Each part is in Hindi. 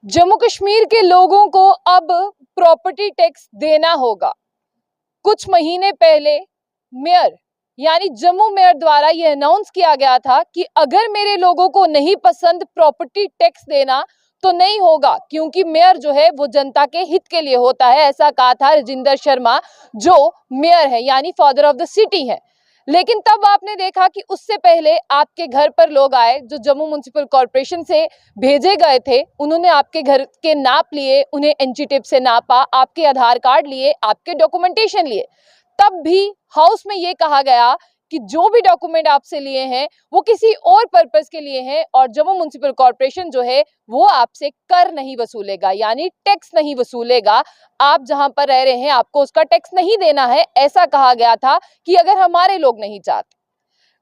जम्मू कश्मीर के लोगों को अब प्रॉपर्टी टैक्स देना होगा। कुछ महीने पहले मेयर यानी जम्मू मेयर द्वारा यह अनाउंस किया गया था कि अगर मेरे लोगों को नहीं पसंद प्रॉपर्टी टैक्स देना तो नहीं होगा, क्योंकि मेयर जो है वो जनता के हित के लिए होता है। ऐसा कहा था राजिंदर शर्मा जो मेयर है यानी फादर ऑफ द सिटी है। लेकिन तब आपने देखा कि उससे पहले आपके घर पर लोग आए जो जम्मू म्युनिसिपल कॉर्पोरेशन से भेजे गए थे। उन्होंने आपके घर के नाप लिए, उन्हें एनजी टेप से नापा, आपके आधार कार्ड लिए, आपके डॉक्यूमेंटेशन लिए। तब भी हाउस में ये कहा गया कि जो भी डॉक्यूमेंट आपसे लिए हैं वो किसी और पर्पस के लिए हैं और जम्मू म्युनिसिपल कॉर्पोरेशन जो है वो आपसे कर नहीं वसूलेगा, यानी टैक्स नहीं वसूलेगा। आप जहां पर रह रहे हैं आपको उसका टैक्स नहीं देना है, ऐसा कहा गया था कि अगर हमारे लोग नहीं चाहते।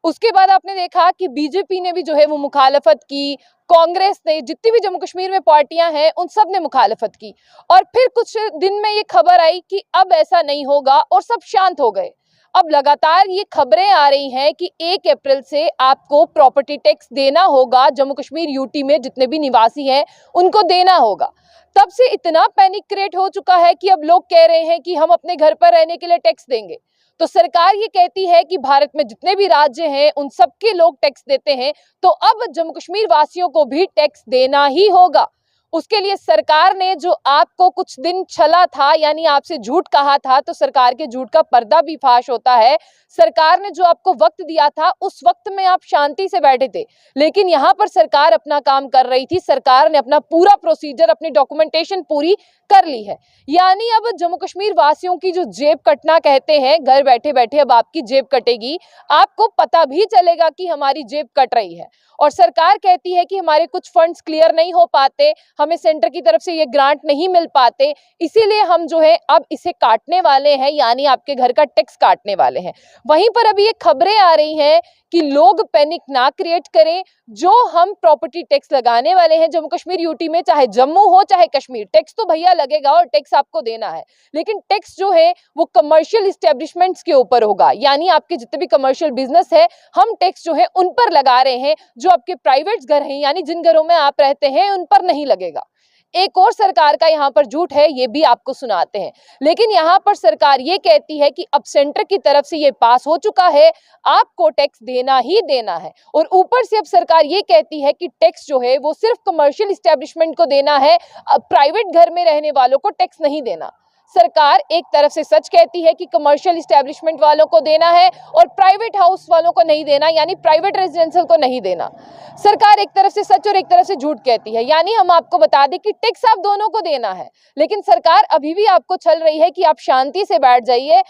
उसके बाद आपने देखा कि बीजेपी ने भी जो है वो मुखालफत की, कांग्रेस ने, जितनी भी जम्मू कश्मीर में पार्टियां हैं उन सब ने मुखालफत की। और फिर कुछ दिन में ये खबर आई कि अब ऐसा नहीं होगा और सब शांत हो गए। अब लगातार ये खबरें आ रही हैं कि 1 अप्रैल से आपको प्रॉपर्टी टैक्स देना होगा। जम्मू कश्मीर यूटी में जितने भी निवासी हैं उनको देना होगा। तब से इतना पैनिक क्रिएट हो चुका है कि अब लोग कह रहे हैं कि हम अपने घर पर रहने के लिए टैक्स देंगे। तो सरकार ये कहती है कि भारत में जितने भी राज्य हैं उन सबके लोग टैक्स देते हैं, तो अब जम्मू कश्मीर वासियों को भी टैक्स देना ही होगा। उसके लिए सरकार ने जो आपको कुछ दिन छला था यानी आपसे झूठ कहा था, तो सरकार के झूठ का पर्दा भी फाश होता है। सरकार ने जो आपको वक्त दिया था उस वक्त में आप शांति से बैठे थे, लेकिन यहाँ पर सरकार अपना काम कर रही थी। सरकार ने अपना पूरा प्रोसीजर, अपनी डॉक्यूमेंटेशन पूरी कर ली है। यानी अब जम्मू कश्मीर वासियों की जो जेब कटना कहते हैं, घर बैठे बैठे अब आपकी जेब कटेगी। आपको पता भी चलेगा कि हमारी जेब कट रही है। और सरकार कहती है कि हमारे कुछ फंड्स क्लियर नहीं हो पाते, हमें सेंटर की तरफ से ये ग्रांट नहीं मिल पाते, इसीलिए हम जो है अब इसे काटने वाले हैं, यानी आपके घर का टैक्स काटने वाले हैं। वहीं पर अभी ये खबरें आ रही हैं कि लोग पैनिक ना क्रिएट करें। जो हम प्रॉपर्टी टैक्स लगाने वाले हैं जम्मू कश्मीर यूटी में, चाहे जम्मू हो चाहे कश्मीर, टैक्स तो भैया लगेगा और टैक्स आपको देना है। लेकिन टैक्स जो है वो कमर्शियल इस्टेब्लिशमेंट्स के ऊपर होगा, यानी आपके जितने भी कमर्शियल बिजनेस है हम टैक्स जो है उन पर लगा रहे हैं। जो आपके प्राइवेट घर हैं यानी जिन घरों में आप रहते हैं उन पर नहीं लगेगा। एक और सरकार का यहाँ पर झूठ है, ये भी आपको सुनाते हैं। लेकिन यहाँ पर सरकार ये कहती है कि अब सेंटर की तरफ से ये पास हो चुका है, आपको टैक्स देना ही देना है। और ऊपर से अब सरकार ये कहती है कि टैक्स जो है वो सिर्फ कमर्शियल इस्टेब्लिशमेंट को देना है, अब प्राइवेट घर में रहने वालों को टैक्स नहीं देना। सरकार एक तरफ से सच कहती है कि कमर्शियल इस्टेब्लिशमेंट वालों को देना है और प्राइवेट हाउस वालों को नहीं देना, यानी प्राइवेट रेजिडेंशियल को नहीं देना। सरकार एक तरफ से सच और एक तरफ से झूठ कहती है। यानी हम आपको बता दें कि टैक्स आप दोनों को देना है, लेकिन सरकार अभी भी आपको छल रही है कि आप शांति से बैठ जाइए।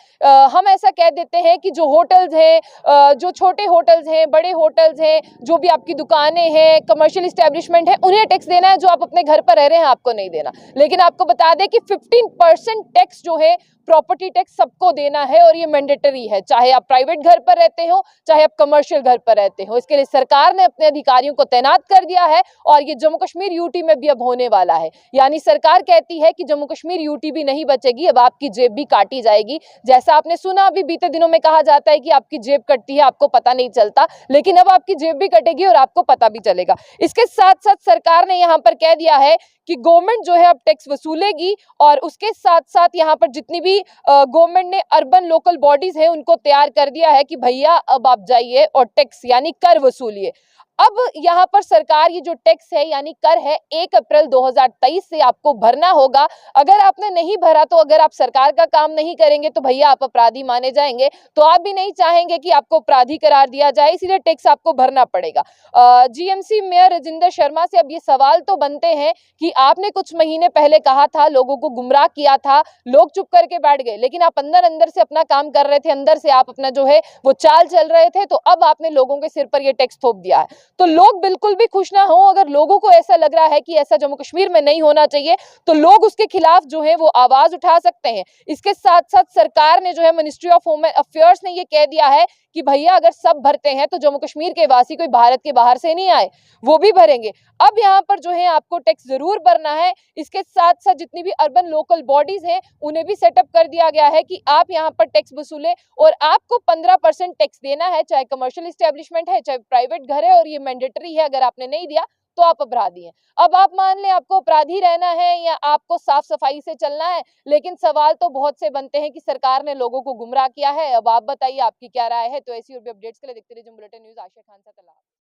हम ऐसा कह देते हैं कि जो होटल्स हैं, जो छोटे होटल्स हैं, बड़े होटल्स हैं, जो भी आपकी दुकानें हैं, कमर्शियल इस्टेब्लिशमेंट है, उन्हें टैक्स देना है। जो आप अपने घर पर रह रहे हैं आपको नहीं देना। लेकिन आपको बता दें कि 15% टैक्स जो है प्रॉपर्टी टैक्स सबको देना है और ये मैंडेटरी है, चाहे आप प्राइवेट घर पर रहते हो चाहे आप कमर्शियल घर पर रहते हो। इसके लिए सरकार ने अपने अधिकारियों को तैनात कर दिया है और ये जम्मू कश्मीर यूटी में भी अब होने वाला है। यानी सरकार कहती है कि जम्मू कश्मीर यूटी भी नहीं बचेगी, अब आपकी जेब भी काटी जाएगी। जैसा आपने सुना अभी बीते दिनों में कहा जाता है कि आपकी जेब कटती है, आपको पता नहीं चलता, लेकिन अब आपकी जेब भी कटेगी और आपको पता भी चलेगा। इसके साथ साथ सरकार ने यहाँ पर कह दिया है कि गवर्नमेंट जो है अब टैक्स वसूलेगी और उसके साथ साथ यहाँ पर जितनी भी गवर्नमेंट ने अर्बन लोकल बॉडीज है उनको तैयार कर दिया है कि भैया अब आप जाइए और टैक्स यानी कर वसूलिए। अब यहाँ पर सरकार ये जो टैक्स है यानी कर है 1 अप्रैल 2023 से आपको भरना होगा। अगर आपने नहीं भरा तो अगर आप सरकार का काम नहीं करेंगे तो भैया आप अपराधी माने जाएंगे। तो आप भी नहीं चाहेंगे कि आपको अपराधी करार दिया जाए, इसीलिए टैक्स आपको भरना पड़ेगा। जीएमसी मेयर राजिंदर शर्मा से अब ये सवाल तो बनते हैं कि आपने कुछ महीने पहले कहा था, लोगों को गुमराह किया था, लोग चुप करके बैठ गए, लेकिन आप अंदर अंदर से अपना काम कर रहे थे, अंदर से आप अपना जो है वो चाल चल रहे थे, तो अब आपने लोगों के सिर पर ये टैक्स थोप दिया है। तो लोग बिल्कुल भी खुश ना हो। अगर लोगों को ऐसा लग रहा है कि ऐसा जम्मू कश्मीर में नहीं होना चाहिए तो लोग उसके खिलाफ जो है वो आवाज उठा सकते हैं। इसके साथ साथ सरकार ने जो है मिनिस्ट्री ऑफ होम अफेयर्स ने ये कह दिया है कि भैया अगर सब भरते हैं तो जम्मू कश्मीर के वासी कोई भारत के बाहर से नहीं आए, वो भी भरेंगे। अब यहाँ पर जो है आपको टैक्स जरूर भरना है। इसके साथ साथ जितनी भी अर्बन लोकल बॉडीज हैं उन्हें भी सेटअप कर दिया गया है कि आप यहाँ पर टैक्स वसूलें और आपको 15% टैक्स देना है, चाहे कमर्शियल इस्टेब्लिशमेंट है चाहे प्राइवेट घर है, और ये मैंडेटरी है। अगर आपने नहीं दिया तो आप अपराधी हैं। अब आप मान लें आपको अपराधी रहना है या आपको साफ सफाई से चलना है, लेकिन सवाल तो बहुत से बनते हैं कि सरकार ने लोगों को गुमराह किया है। अब आप बताइए आपकी क्या राय है। तो ऐसी और भी अपडेट्स के लिए देखते रहिए बुलेटिन न्यूज़। आशा खान सा कला।